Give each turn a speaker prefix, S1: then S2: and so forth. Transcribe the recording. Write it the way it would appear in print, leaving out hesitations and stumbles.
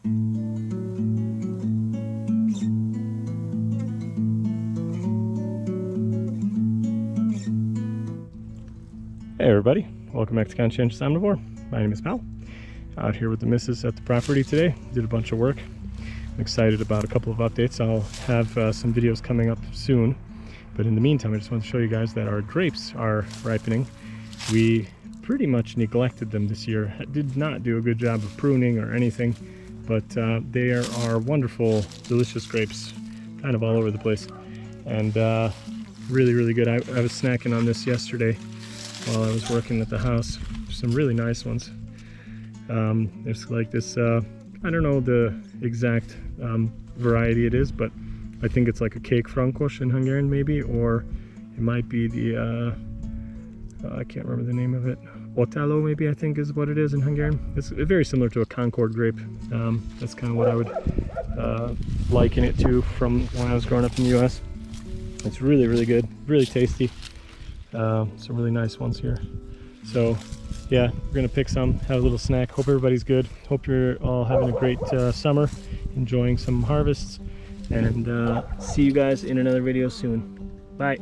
S1: Hey everybody, welcome back to Conscientious Omnivore. My name is Pal. Out here with the missus at the property today. Did a bunch of work. I'm excited about a couple of updates. I'll have some videos coming up soon. But in the meantime, I just want to show you guys that our grapes are ripening. We pretty much neglected them this year. Did not do a good job of pruning or anything. But they are wonderful, delicious grapes. Kind of all over the place. And really, really good. I was snacking on this yesterday while I was working at the house. Some really nice ones. There's like this, I don't know the exact variety it is, but I think it's like a cake frankos in Hungarian maybe, or it might be the, I can't remember the name of it. Otalo maybe, I think is what it is in Hungarian. It's very similar to a Concord grape. That's kind of what I would liken it to from when I was growing up in the US. It's really, really good, really tasty. Some really nice ones here. So yeah, we're gonna pick some, have a little snack. Hope everybody's good. Hope you're all having a great summer, enjoying some harvests, and see you guys in another video soon. Bye.